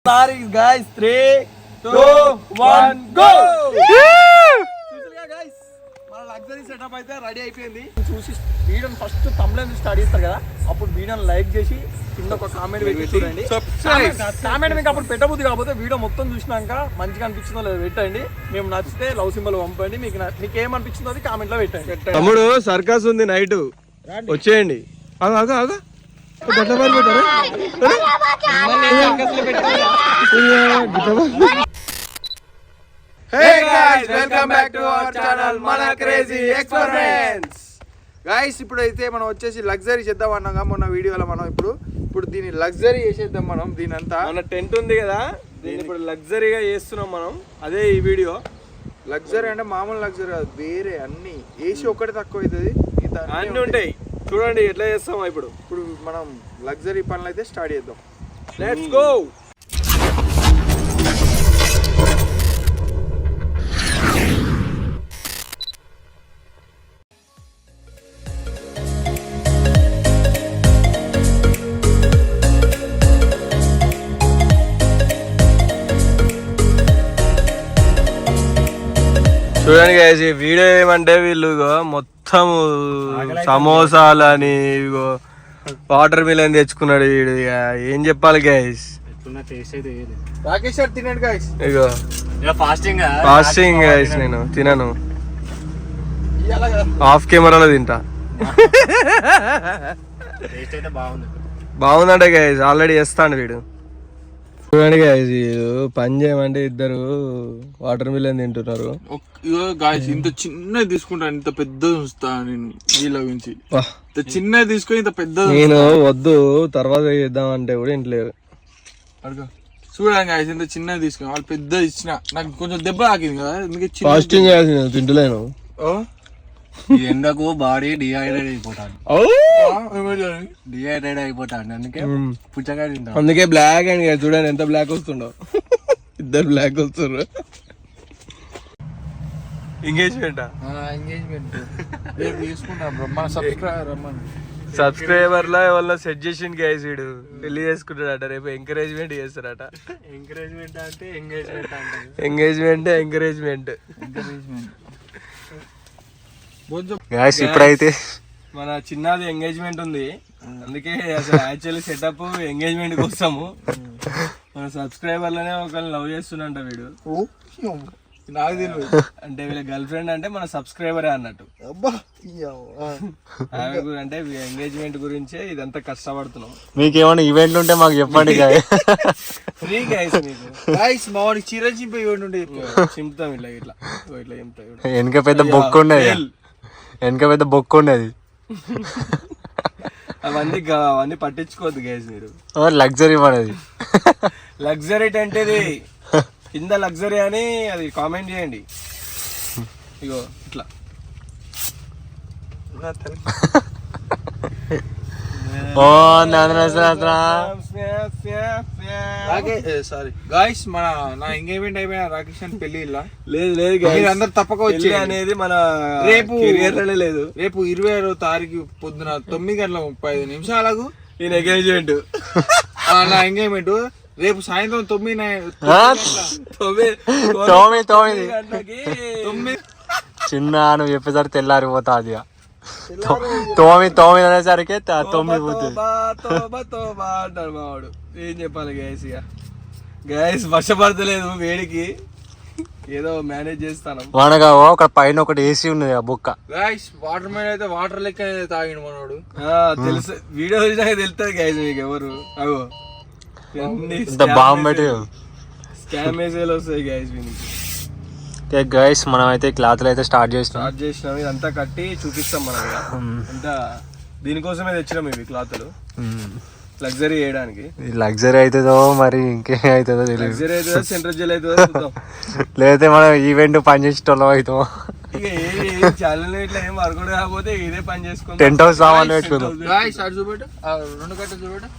Sorry guys, 3, 2, 1, go! guys, మన luxury setup అయితే ready అయిపోయింది. చూసి వీడియోని ఫస్ట్ తమ్ములని స్టార్ట్ చేస్తారు కదా, అప్పుడు వీడియోని లైక్ చేసి కింద ఒక కామెంట్ పెట్టి చూడండి. కామెంట్ మీకు అప్పుడు పెట్టబుద్ది కాకపోతే వీడియో మొత్తం చూసినాక మంచిగా అనిపించిందో లేదో పెట్టండి. మేము నచ్చితే లవ్ సింబల్ పంపండి. మీకు ఏమనిపించిందో అది కామెంట్ లో పెట్టండి. తమ్ముడు సర్కస్ ఉంది నైట్ వచ్చేయండి. Hey guys, welcome back to our channel మన క్రేజీ ఎక్స్పెరిమెంట్స్. గైస్ ఇప్పుడైతే మనం వచ్చేసి లగ్జరీ చేద్దాం అన్నాగా మొన్న వీడియోలో. మనం ఇప్పుడు దీన్ని లగ్జరీ చేసేద్దాం. మనం దీని అంతా మన టెంట్ ఉంది కదా, దీన్ని ఇప్పుడు లగ్జరీగా చేస్తున్నాం మనం. అదే ఈ వీడియో. లగ్జరీ అంటే మామూలు లగ్జరీ కాదు, వేరే అన్ని ఏసీ ఒక్కటి తక్కువ అవుతుంది, అన్ని ఉంటాయి. చూడండి ఎట్లా చేస్తాం. ఇప్పుడు మనం లగ్జరీ పనులు అయితే స్టార్ట్ చేద్దాం. Let's go. చూడండి గైస్, ఈ వీడియో ఏమంటే వీళ్ళు మొత్తం సమోసాలు అని ఇగో వాటర్ మిలన్ తెచ్చుకున్నాడు వీడు. ఏం చెప్పాలి గైస్, రాకేష్ సార్ తినండి గైస్. ఇగో ఫాస్టింగ్ గైస్, నేను తినను, ఆఫ్ కెమెరాలో తింటా. బాగుందంట గైస్, ఆల్రెడీ చేస్తాను వీడు. చూడండి గైస్, పని చేయమంటే ఇద్దరు వాటర్ మిలన్ తింటున్నారు. గాయస్ ఇంత చిన్నది తీసుకుంటాను, ఇంత పెద్దది ఉంచుతా నేను వీళ్ళ గురించి. ఇంత చిన్నది తీసుకొని ఇంత పెద్దది నేను వద్దు తర్వాత చేద్దాం అంటే కూడా ఇంట్లేరు. చూడండి గాయస్, ఇంత చిన్నది తీసుకుని వాళ్ళు పెద్దది ఇచ్చిన నాకు కొంచెం దెబ్బ తాకింది కదా, అందుకే ఫాస్టింగ్ చేయాల్సింది తింటలేను. ఎండకు బాడీ డిహైడ్రేట్ అయిపోతాడు అందుకే పుచ్చగా తింటాం. అందుకే బ్లాక్ అండ్ చూడండి ఎంత బ్లాక్ వస్తుండో. ఇద్దరు బ్లాక్ వస్తున్నారు. ఎంగేజ్మెంట్ సబ్స్క్రైబర్ లా వాళ్ళ సెట్ చేసిండు గైస్. వీడు పెళ్లి చేసుకుంటాడట, రేపు ఎంకరేజ్మెంట్ చేస్తారట. ఎంకరేజ్మెంట్ అంటే ఎంకరేజ్మెంట్ ఇప్పుడైతే మన చిన్నది ఎంగేజ్మెంట్ ఉంది, అందుకే అసలు యాక్చువల్లీ సెటప్ ఎంగేజ్మెంట్ కోసము. మన సబ్స్క్రైబర్లనే ఒకళ్ళు లవ్ చేస్తున్నంట వీడు. నాకు తెలియదు అంటే వీళ్ళ గర్ల్ ఫ్రెండ్ అంటే మన సబ్స్క్రైబరే అన్నట్టు. ఆమె అంటే ఎంగేజ్మెంట్ గురించే ఇదంతా కష్టపడుతున్నాం. మీకేమైనా ఈవెంట్ ఉంటే మాకు చెప్పండి. ఫ్రీ గైస్ మీకు. గైస్ మా వాడికి చీర చింపే ఈవెంట్ ఉంటే చింపుతాం ఇట్లా ఇట్లా ఇట్లా చింపుతాం. వెనక పెద్ద బొక్కు ఉండేది. అవన్నీ పట్టించుకోవద్దు గైస్ మీరు. లగ్జరీ మనది. లగ్జరీ టెంట్ ఇది, కింద లగ్జరీ అని అది కామెంట్ చేయండి. ఇగో ఇట్లా సారీ గాయస్, నా ఎంగేజ్మెంట్ అయిపోయిన రాకేష్ అని పెళ్లి లేదు అందరు తప్పక వచ్చి అనేది మన రేపు కెరియర్లోనే లేదు. రేపు 26వ తారీఖు పొద్దున 9:35 నేను ఎంగేజ్మెంట్, నా ఎంగేజ్మెంట్ రేపు సాయంత్రం 9 చిన్న నువ్వు చెప్పేసరికి తెల్లారిపోతా. అది 9 అనేసరికి 9 పోతుంది. అంటాడు మావాడు. ఏం చెప్పాలి గైస్, ఇక గైస్ వర్షపడతలేదు వేడికి, ఏదో మేనేజ్ చేస్తాను. మనగా ఒక పైన ఒకటి ఏసీ ఉన్నది ఆ బుక్క. గైస్ వాటర్ మ్యాన్ అయితే వాటర్ లెక్క తాగిండు మనోడు. తెలుసు, వీడియో చూసాక తెలుస్తుంది గైస్ మీకు ఎవరు. అగో బాంబు స్కామ్ మెసేజ్లు వస్తాయి గైస్ వీనికి. గైస్ మనం అయితే క్లాత్లు అయితే స్టార్ట్ చేసినాం. ఇదంతా కట్టి చూపిస్తాం మనం. అంతా దీనికోసమే తెచ్చినాం ఇవి క్లాత్లు, లగ్జరీ చేయడానికి. లగ్జరీ అవుతుందో మరి ఇంకేం అవుతుందో తెలియదు. లగ్జరీ అవుతుందో సెంట్రల్ జైల్ అవుతుందో లేకపోతే మనం ఈవెంట్ పని చేసేటోళ్ళం అవుతాం. ఇక ఛానల్ ఇట్లా ఏం వర్క్ కాకపోతే ఇదే పని చేసుకుంటాం. టెంట్ హౌస్ సామాన్లు పెట్టుకుందాం. చూపెట్టు 2 కట్టలు చూపెట్టు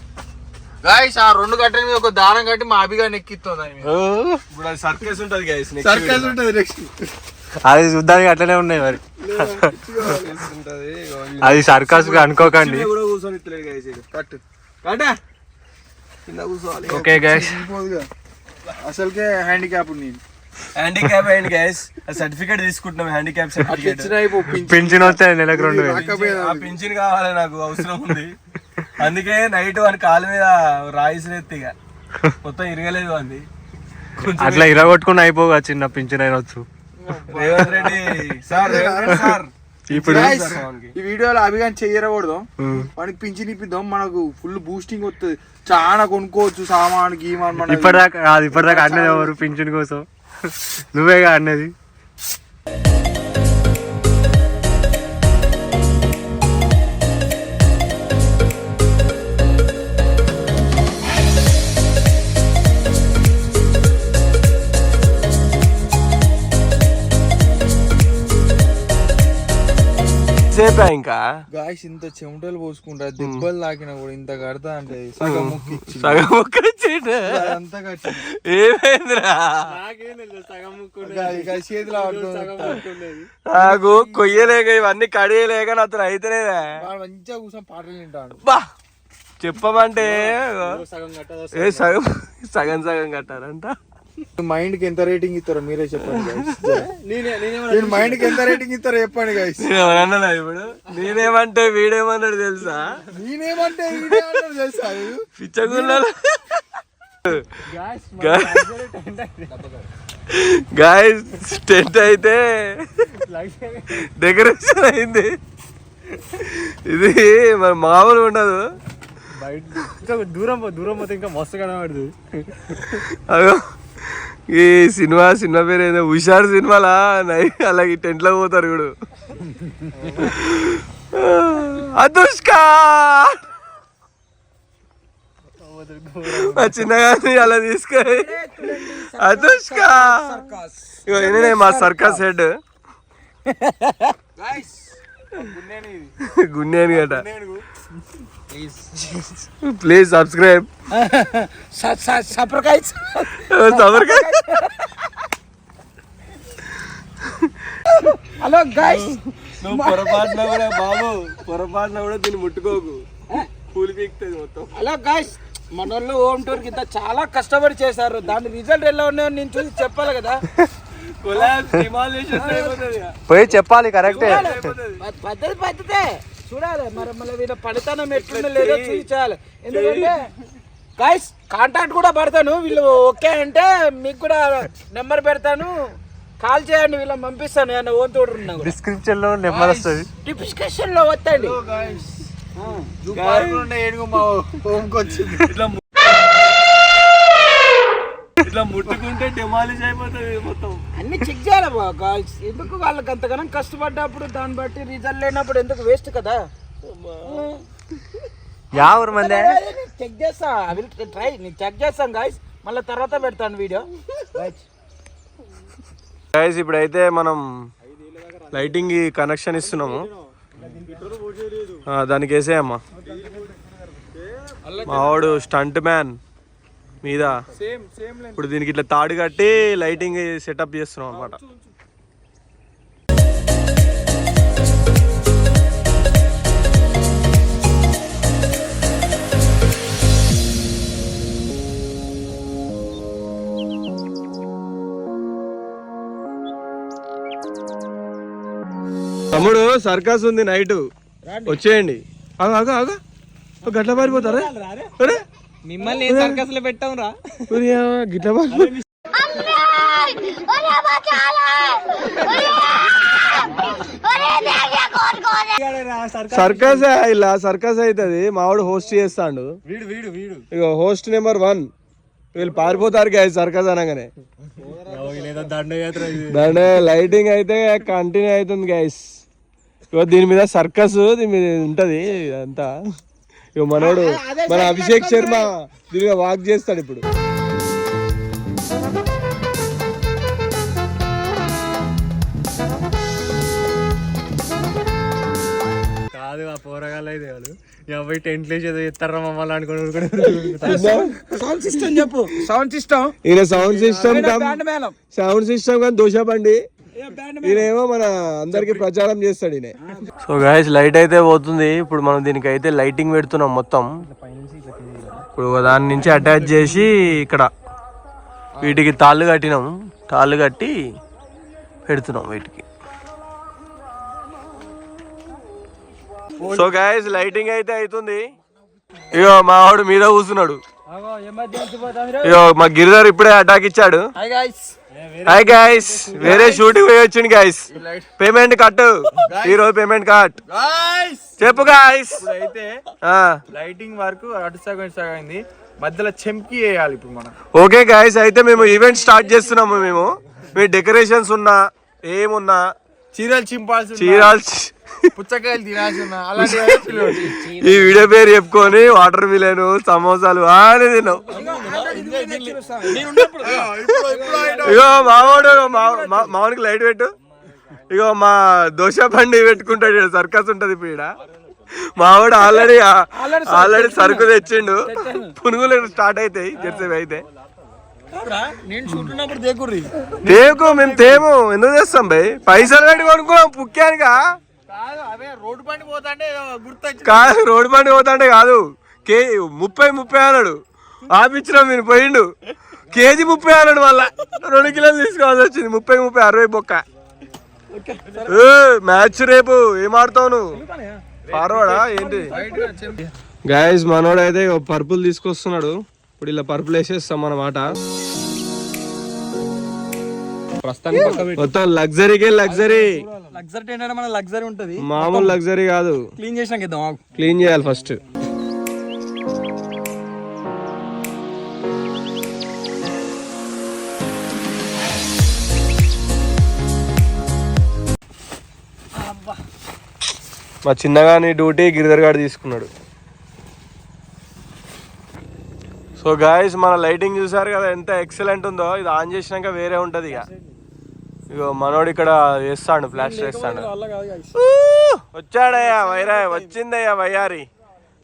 గాయస్. ఆ 2 కట్టల మీద ఒక దారం కట్టి మా అభిగా నెక్కిస్తుంది. ఇప్పుడు అది సర్కస్ ఉంటుంది గైస్, సర్కస్ ఉంటుంది నెక్స్ట్. అది చూడ్డానికి అట్లనే ఉన్నాయి మరి. అది సర్కస్ అనుకోకండి. కూడా కూర్చొని కట్టు కింద కూర్చోవాలి. ఓకే గైస్, అసలుకే హ్యాండిక్యాప్ నేను హ్యాండిక్యాప్ అయింది గైస్, సర్టిఫికేట్ తీసుకుంటున్నాం, హ్యాండిక్యాప్ సర్టిఫికేట్. పింఛన్ వస్తాయి నెలకు 2000. ఆ పింఛన్ కావాలి, నాకు అవసరం ఉంది. అందుకే నైట్ అని కాలు మీద రాయిసినెత్తి ఇక మొత్తం ఇరగలేదు అంది. అట్లా ఇరగొట్టుకుని అయిపోగా చిన్న పింఛన్ అయినొచ్చు. రేవంత్ రెడ్డి సార్, సార్ ఇప్పుడు ఈ వీడియోలో అభిగాని చెయ్యరకూడదు, వాడికి పింఛన్ ఇప్పిద్దాం, మనకు ఫుల్ బూస్టింగ్ వస్తుంది, చాలా కొనుక్కోవచ్చు సామాన్ గీమాన్. ఇప్పటిదాకా అన్నది ఎవరు పింఛన్ కోసం? నువ్వేగా అన్నది. సేపా ఇంకా గాయస్ ఇంత చెమటలు పోసుకుంటా, దెబ్బలు తాకినా కూడా ఇంత కడతా అంటే సగం ముక్కు సగం ముక్క ఇచ్చిండు. అంతా కట్టి ఏమైందిరా? నాకు కొయ్యలేక ఇవన్నీ కడియలేక అతను అయితేనేదా మంచిగా కూర్చొని పాటలు వింటాడు. బా చెప్పమంటే ఏ సగం సగం సగం కట్టారంట. మైండ్ కి ఎంత రేటింగ్ ఇస్తారో మీరే చెప్పండి. నేను మైండ్ కి ఎంత రేటింగ్ ఇస్తారో చెప్పండి గైస్. అన్నా ఇప్పుడు నేనేమంటే వీడేమన్నాడు తెలుసా? నేనేమంటే తెలుసా? పిచ్చగున్నాడు గాయస్. టెంట్ అయితే డెకరేషన్ అయింది. ఇది మరి మామూలు ఉండదు. దూరం పోతే ఇంకా మస్తు కనబడుతుంది. అదో ఈ సినిమా పేరు ఏదో హుషారు సినిమాలా అలాగే టెంట్ లో పోతారు ఇప్పుడు. అదుష్కా చిన్నగా అలా తీసుకొని అదుష్కా నేనే మా సర్కస్ హెడ్ గున్నేని గట. Please subscribe. హలో గైస్, నువ్వు పొరపాటున కూడా బాబు పొరపాటున కూడా దీన్ని ముట్టుకోకు, కూలి పీకుతుంది మొత్తం. హలో గైస్, మన వాళ్ళు హోమ్ టూర్ కింద చాలా కష్టపడి చేశారు, దాని రిజల్ట్ ఎలా ఉన్నాయో నేను చూసి చెప్పాలి కదా. పోయి చెప్పాలి, కరెక్టే పద్ధతే చూడాలి. మరి మళ్ళీ వీళ్ళ పడితనం ఎట్లుందో లేదో చూపించాలి. ఎందుకంటే గైస్ కాంటాక్ట్ కూడా పెడతాను, వీళ్ళు ఓకే అంటే మీకు కూడా నెంబర్ పెడతాను, కాల్ చేయండి, వీళ్ళని పంపిస్తాను. ఏమన్నా ఓన్ తోడు డిస్క్రిప్షన్ లో నెంబర్ వస్తుంది, డిస్క్రిప్షన్ లో వస్తాయండి. ఇట్లా ముట్టుకుంటే డెమాలిష్ అయిపోతుంది మొత్తం. అన్ని చెక్ చేయాలి గర్ల్స్, ఎందుకు వాళ్ళకి అంతగానం కష్టపడ్డప్పుడు దాన్ని బట్టి రిజల్ట్ లేనప్పుడు ఎందుకు వేస్ట్ కదా. యావరు మంది చెక్ చేస్తా, ట్రై నేను చెక్ చేస్తాను గాయస్, మళ్ళీ తర్వాత పెడతాను వీడియో. గాయస్ ఇప్పుడైతే మనం లైటింగ్ కనెక్షన్ ఇస్తున్నాము, దానికి వేసేయమ్మా. మావాడు స్టంట్ మ్యాన్ మీద ఇప్పుడు దీనికి ఇట్లా తాడు కట్టి లైటింగ్ సెటప్ చేస్తున్నాం అన్నమాట. తమ్ముడు సర్కస్ ఉంది నైట్ వచ్చేయండి. గట్ల పారిపోతారా? మిమ్మల్ని సర్కస్ లో పెట్టాం రా గిట్ల సర్కస్ ఇలా సర్కస్ అవుతుంది. మావాడు హోస్ట్ చేస్తాడు, ఇక హోస్ట్ నెంబర్ 1. వీళ్ళు పారిపోతారు గ్యాస్ సర్కస్ అనగానే. దండ లైటింగ్ అయితే కంటిన్యూ అవుతుంది గ్యాస్. ఇక దీని మీద సర్కస్ దీని మీద ఉంటది అంతా. ఇక మనోడు మన అభిషేక్ శర్మ దీని మీద వాక్ చేస్తాడు ఇప్పుడు. కాదు ఆ పోరగాళ్ళు అయితే వాళ్ళు ఎవరి టెంట్లు ఏదో ఎత్తారా మమ్మల్ని అనుకుని. సౌండ్ సిస్టమ్ చెప్పు. సౌండ్ సిస్టమ్ ఈయన సౌండ్ సిస్టమ్ కానీ దోశ బండి. ఈయనేమో మన అందరికి ప్రచారం చేస్తాడు ఈయన. సో గాయస్ లైట్ అయితే పోతుంది ఇప్పుడు. మనం దీనికి అయితే లైటింగ్ పెడుతున్నాం మొత్తం. ఇప్పుడు దాని నుంచి అటాచ్ చేసి ఇక్కడ వీటికి తాళ్ళు కట్టినాం. తాళ్ళు కట్టి పెడుతున్నాం వీటికి. సో గైస్ లైటింగ్ అయితే అవుతుంది. ఇగో మా వాడు మీద కూర్చున్నాడు. ఇగో మా గిరిధర్ ఇప్పుడే అటాక్ ఇచ్చాడు. హాయ్ గైస్, వేరే షూటింగ్ పోయి వచ్చింది గైస్. పేమెంట్ కట్టు, ఈరోజు పేమెంట్ కట్ చెప్పు గైస్. అయితే లైటింగ్ వరకు అటు సగం ఇటు సగం అయింది, మధ్యలో చెంకి వేయాలి ఇప్పుడు మనం. ఓకే గైస్, అయితే మేము ఈవెంట్ స్టార్ట్ చేస్తున్నాము. మేము మీ డెకరేషన్స్ ఉన్నా ఏమున్నా చీరలు చింపాల్సి, చీరాలు పుచ్చకాయలు తినాల్సి అలాంటి ఈ వీడియో పేరు చెప్పుకొని వాటర్ మిలన్ సమోసాలు అని తిన్నాం. ఇగో మావాడు మావాడికి లైట్ పెట్టు. ఇగో మా దోశ బండి పెట్టుకుంటాడు, సర్కస్ ఉంటది ఇప్పుడు ఈడ. మావాడు ఆల్రెడీ సరుకు తెచ్చిండు. పునుగులు స్టార్ట్ అవుతాయి జెర్సీ అయితే. తేకు మేము తేము ఎందుకు చేస్తాం భయ్, పైసలు పెట్టి కొనుక్కున్నాం పుక్కానిగా. రోడ్డు బండి పోతాంటే కాదు, రోడ్డు బండి పోతాంటే కాదు, 30 అన్నాడు. ఆపిచ్చినాం మీరు పోయిండు. కేజీ 30 అన్నాడు, మళ్ళా 2 కిలోలు తీసుకోవాల్సి వచ్చింది. 30 60 బొక్క. మ్యాచ్ రేపు ఏం ఆడతావు నువ్వు, ఫార్వర్డా ఏంటి? గైస్ మనోడు అయితే పర్పుల్ తీసుకొస్తున్నాడు. ఇప్పుడు ఇలా పర్పుల్ వేసేస్తాం అన్నమాట. మొత్తం లగ్జరీకే లగ్జరీ. లగ్జరీ ఏంటంటే మన లగ్జరీ ఉంటది, మామూలు లగ్జరీ కాదు. క్లీన్ చేసినాక ఇద్దాం, క్లీన్ చేయాలి ఫస్ట్. మా చిన్నగాని డ్యూటీ గిరిధర్ గారు తీసుకున్నాడు. సో గాయస్ మన లైటింగ్ చూసారు కదా ఎంత ఎక్సలెంట్ ఉందో. ఇది ఆన్ చేసినాక వేరే ఉంటది. ఇక మనోడు ఇక్కడ వేస్తాడు, ప్లాస్టర్ వేస్తాడు. వచ్చాడయ్యా వచ్చిందయ్యా వయ్యారి.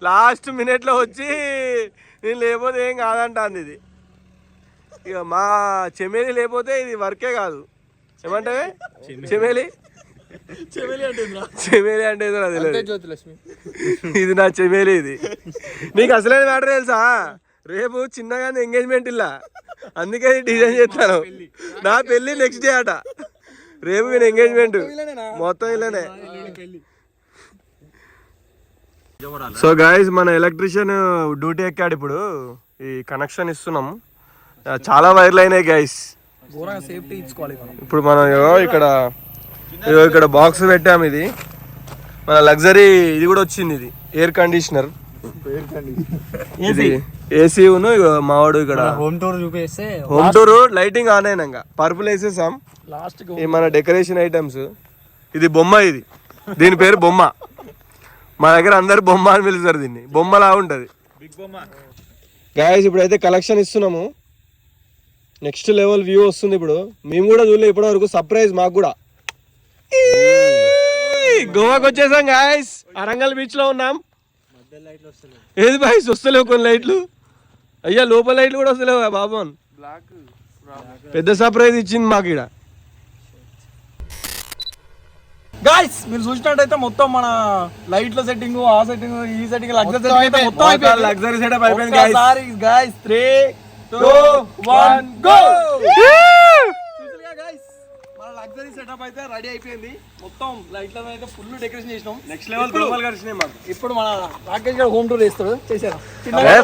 లాస్ట్ మినిట్లో వచ్చి నేను లేకపోతే ఏం కాదంటాంది ఇది. ఇక మా చెమేలి లేకపోతే ఇది వర్కే కాదు. ఏమంటే చెమేలి అంటే ఇది నా చెమేలి. ఇది నీకు అసలైన మ్యాటర్ తెలుసా, రేపు చిన్నగా ఎంగేజ్మెంట్ ఇలా, అందుకే డిజైన్ చేస్తాను. నా పెళ్లి నెక్స్ట్ డే అట, రేపు నేను ఎంగేజ్మెంట్ మొత్తం ఇలానే. సో గైస్ మన ఎలక్ట్రీషియన్ డ్యూటీ ఎక్కాడు. ఇప్పుడు ఈ కనెక్షన్ ఇస్తున్నాం. చాలా వైర్లు అయినాయి గైస్. సేఫ్టీ ఇచ్చుకోవాలి. ఇప్పుడు మనం ఇక్కడ బాక్స్ పెట్టాము. ఇది మన లగ్జరీ. ఇది కూడా వచ్చింది, ఇది ఎయిర్ కండిషనర్. ఇది ఏసీ మావాడు ఇక్కడ హోమ్ టూర్ చూపిస్తే హోమ్ టూర్ లైటింగ్ ఆన్ అయినాక పర్పుల్ వేసేసాం. లాస్ట్ మన డెకరేషన్ ఐటమ్స్. ఇది బొమ్మ, ఇది దీని పేరు బొమ్మ. మా దగ్గర అందరు బొమ్మ అని పిలుస్తారు దీన్ని. బొమ్మలా ఉంటది గాయస్. ఇప్పుడైతే కలెక్షన్ ఇస్తున్నాము. నెక్స్ట్ లెవెల్ వ్యూ వస్తుంది. ఇప్పుడు మేము కూడా చూడలేదు ఇప్పటి వరకు. సర్ప్రైజ్ మాకు కూడా. గోవాకి వచ్చేసాం గాయస్. అరంగల్ బీచ్ లో ఉన్నాం. ఏది బాయ్స్ వస్తలేవు కొన్ని లైట్లు. అయ్యా లోపల లైట్లు కూడా వస్తలేవు బాబోన్. పెద్ద సర్ప్రైజ్ ఇచ్చింది మాకు ఇక్కడ. గాయ్స్ మీరు చూసినట్టయితే మొత్తం మన లైట్ల సెట్టింగ్, ఆ సెట్టింగ్, ఈ సెట్టింగ్, లగ్జరీ సెటప్ అయిపోయింది గాయ్స్. 3 2 1 గో. మన లగ్జరీ సెటప్ అయితే రెడీ అయిపోయింది. మొత్తం లైట్ల అయితే ఫుల్ డెకరేషన్ చేసినాం. నెక్స్ట్ లెవెల్ గ్లోబల్ కలిసినాయి మాకు. ఇప్పుడు మన రాకేష్ గారు హోమ్ టూర్ చేస్తాడు. చేశారు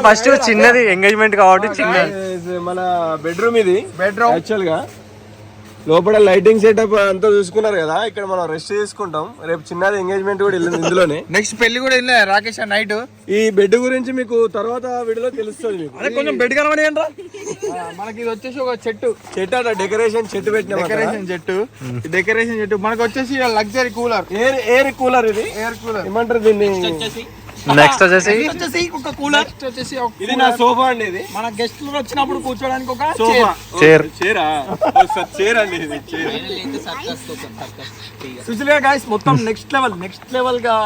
ఫస్ట్ చిన్నది ఎంగేజ్మెంట్ కాబట్టి చిన్నది. మన బెడ్రూమ్ ఇది. బెడ్రూమ్ యాక్చువల్ గా లోపల లైటింగ్ సెటప్ అంతా చూసుకున్నారు కదా. ఇక్కడ మనం రెస్ట్ చేసుకుంటాం. రేపు చిన్నది ఎంగేజ్మెంట్ కూడా వెళ్ళింది ఇందులోనే. నెక్స్ట్ పెళ్లి కూడా వెళ్ళా రాకేష్ నైట్. ఈ బెడ్ గురించి మీకు తర్వాత వీడియోలో తెలుస్తుంది మీకు. అదే కొంచెం బెడ్ కనబడి ఏంట్రా. మనకి ఇది వచ్చేసి ఒక చెట్టు అట డెకరేషన్ చెట్టు పెట్టిన డెకరేషన్ చెట్టు. మనకి వచ్చేసి లగ్జరీ కూలర్, ఎయిర్ కూలర్. ఇది ఎయిర్ కూలర్ ఏమంటారు దీన్ని. నెక్స్ట్ వచ్చేసి ఒక కూలర్. ఇది నా సోఫా అండి. ఇది మన గెస్ట్లు వచ్చినప్పుడు కూర్చోడానికి ఒక సోఫా. చైర్ అండి ఇది. సుశీల్ గాయ్స్ మొత్తం నెక్స్ట్ లెవెల్ గా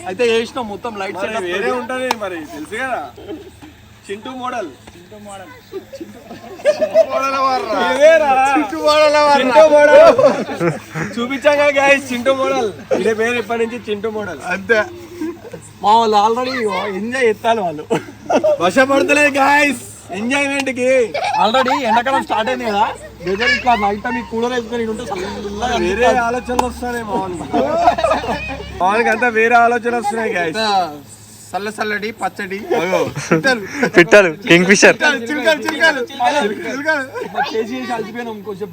అయితే చేసినాం. మొత్తం లైట్ సెటప్ వేరే ఉంటది మరి తెలుసు కదా. చింటూ మోడల్ చూపించాగా గాయ్స్. చింటూ మోడల్ ఇదే పేరు ఇప్పటి నుంచి చింటూ మోడల్ అంతే. మా వాళ్ళు ఆల్రెడీ ఎంజాయ్ చేస్తారు వాళ్ళు. వశపడతలేదు గాయస్ ఎంజాయ్మెంట్ కి. ఆల్రెడీ ఎండాకాలం స్టార్ట్ అయింది కదా, వెదర్ ఇట్లా నైట్ టైం కూలర్ వేసుకొని ఉంటే చల్లగా వేరే ఆలోచనలు వస్తున్నాయి మామూలుగా అంతా వేరే ఆలోచనలు వస్తున్నాయి గాయస్. చల్లటి పచ్చడి పిట్టలు కింగ్ ఫిషర్. చేసి అలసిపోయినాం, కొంచెం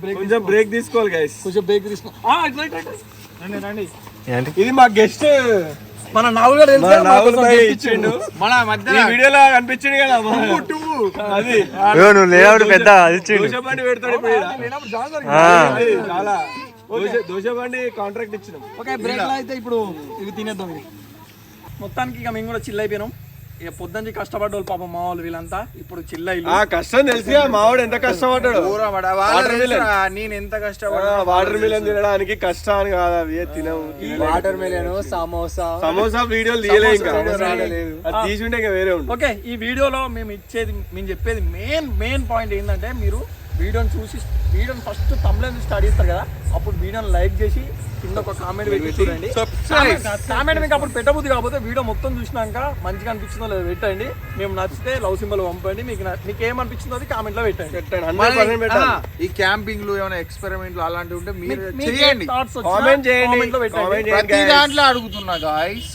బ్రేక్ తీసుకోవాలి గైస్. కొంచెం బ్రేక్ తీసుకో. రండి. ఇది మా గెస్ట్ మన నావులు గారు తెలుసా? నాగుల్ భాయ్ ఇచ్చిండు. మన ఈ మధ్యలో వీడియోలో కనిపించింది కదా అది నువ్వు లేఅవుట్ పెద్ద అది ఇచ్చిండు. దోశబండి పెడతాడు ఇప్పుడు ఈడ. నేనప్పుడు జాయిన్ జరిగింది. ఆ. చాలా దోశబండి కాంట్రాక్ట్ ఇచ్చినాం. ఓకే, బ్రేక్ లో అయితే ఇప్పుడు ఇవి తినేద్దాం. ఇది మొత్తానికి ఇక మేము కూడా చిల్ అయిపోయినాం. ఇక పొద్దుంచి కష్టపడ్డ వాళ్ళు పాపం మా వాళ్ళు వీళ్ళంతా ఇప్పుడు చిల్ అయ్యి. ఆ కష్టం తెలిసి మావాడు ఎంత కష్టపడ్డాడు. నేను ఎంత వాటర్ మిలన్ తినడానికి కష్టాన్ని కాదు అవి తినవు. వాటర్ మిలన్, సమోసా వీడియోలు తీయలే ఇంకా, అది తీసుంటే ఇంకా వేరే ఉంటుంది. ఓకే, ఈ వీడియోలో మేము చెప్పేది మెయిన్ పాయింట్ ఏంటంటే, మీరు వీడియోని ఫస్ట్ తమ్ముళ్ళ స్టార్ట్ చేస్తారు కదా, అప్పుడు వీడియోని లైక్ చేసి కింద ఒక కామెంట్ పెట్టి చూడండి. కామెంట్ మీకు అప్పుడు పెట్టబుద్ది కాకపోతే వీడియో మొత్తం చూసినాక మంచిగా అనిపించిందో లేదో పెట్టండి. మేము నచ్చితే లవ్ సింబల్ పంపండి. మీకు ఏమనిపించిందో అది కామెంట్ లో పెట్టండి. 100% పెట్టాలి. ఈ క్యాంపింగ్ లో ఏమైనా ఎక్స్పెరిమెంట్లు అలాంటివి ఉంటే మీరు చేయండి, కామెంట్ చేయండి. ప్రతి దాంట్లో అడుగుతున్నా గాయ్స్.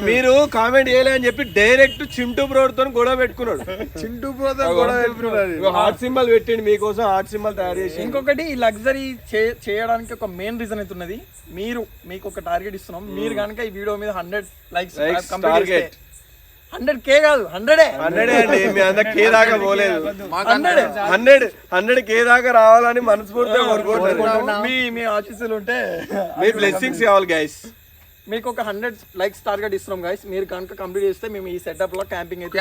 మీరు కామెంట్ చేయలే అని చెప్పి డైరెక్ట్ చింటూ బ్రోడ్తో గొడవ పెట్టుకున్నాడు. చింటూ బ్రదర్ కూడా హార్ట్ సింబల్ పెట్టిండి మీకోసం, హార్ట్ సింబల్ తయారు చేసి. ఇంకొకటి, ఈ లగ్జరీ చేయడానికి ఒక మెయిన్ రీజన్ అయితే ఉన్నది. మీకు ఒక టార్గెట్ ఇస్తున్నాం. మీరు కనుక ఈ వీడియో మీద 100 లైక్స్ టార్గెట్ 100K కాదు, 100 అండి. మీ అంత కే దాకా పోలేదు. 100K దాకా రావాలని మనస్ఫూర్తిగా కోరుకుంటున్నాను. మీ ఆశీస్సులు ఉంటే మీ బ్లెస్సింగ్స్ కావాలి గైస్. మీకు ఒక 100 లైక్స్ టార్గెట్ ఇస్తున్నాం గైస్. మీరు కనుక కంప్లీట్ చేస్తే మేము ఈ సెటప్ లో క్యాంపింగ్ అయితే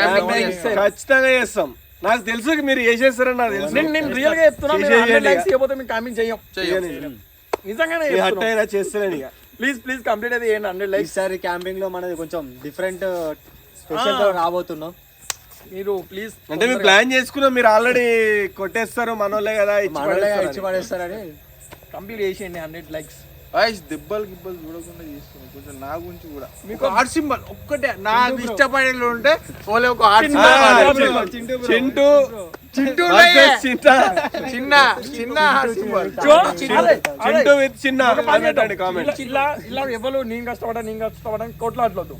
ఖచ్చితంగా చేస్తాం. నాకు తెలుసు మీరు చేసేస్తారని నాకు తెలుసు. నేను రియల్ గా చెప్తున్నా, 100 లైక్స్ చేయకపోతే మేము క్యాంపింగ్ చెయ్యం. నిజంగానే అట్టయినా చేస్తాను ఇక. ప్లీజ్ కంప్లీట్ అయితే చేయండి 100 లైక్స్. ఈసారి క్యాంపింగ్ లో మనది కొంచెం డిఫరెంట్ స్పెషల్ రాబోతున్నాం. మీరు ప్లీజ్ అంటే మీరు ప్లాన్ చేసుకున్నాం, మీరు ఆల్రెడీ కొట్టేస్తారు మనోళ్ళే కదా, ఇచ్చి పడేస్తారని కంప్లీట్ చేసేయండి 100 లైక్స్. దెబ్బలు చూడకుండా చేస్తున్నాం. కొంచెం నా గురించి కూడా మీకు హార్ట్ సింబల్ ఒక్కటే నాకు ఇష్టపడే ఉంటే ఓలే ఒక హార్ట్ సింబల్. చింటూ చిన్న హార్ట్ సింబల్. చింటూ విత్ చిన్న కామెంట్. ఇలా ఎవరు నేను కష్టపడని కొట్లాడలేదు.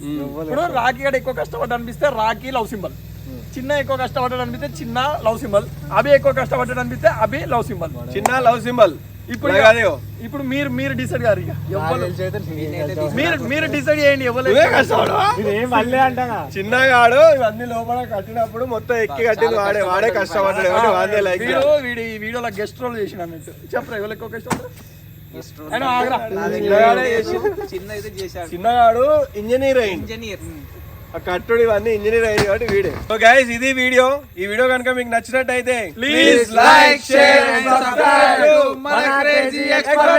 ఇప్పుడు రాఖీ గడ ఎక్కువ కష్టపడ్డా అనిపిస్తే రాఖీ లవ్ సింబల్, చిన్న ఎక్కువ కష్టపడ్డాడు అనిపిస్తే చిన్న లవ్ సింబల్, అభి ఎక్కువ కష్టపడ్డాడు అనిపిస్తే అభి లవ్ సింబల్, చిన్న లవ్ సింబల్. ఇప్పుడు మీరు డిసైడ్ గారు ఇక మీరు డిసైడ్ చేయండి. ఎవరు చిన్నగాడు ఇవన్నీ లోపల కట్టినప్పుడు మొత్తం ఎక్కి కట్టింది వాడే కష్టపడ్డాడు. వాడే లైక్ ఈ వీడియోలో గెస్ట్ రోల్ చేసిన అన్నట్టు చెప్పరా ఎవరు ఎక్కువ కష్టపడ్డారు? చిన్నగాడు ఇంజనీర్ ఆ కట్టుడు ఇవన్నీ ఇంజనీర్ అయింది కాబట్టి వీడే. సో గైస్, ఇది వీడియో. ఈ వీడియో కనుక మీకు నచ్చినట్టయితే please like, share and subscribe to మన క్రేజీ ఎక్స్‌పర్మెంట్స్.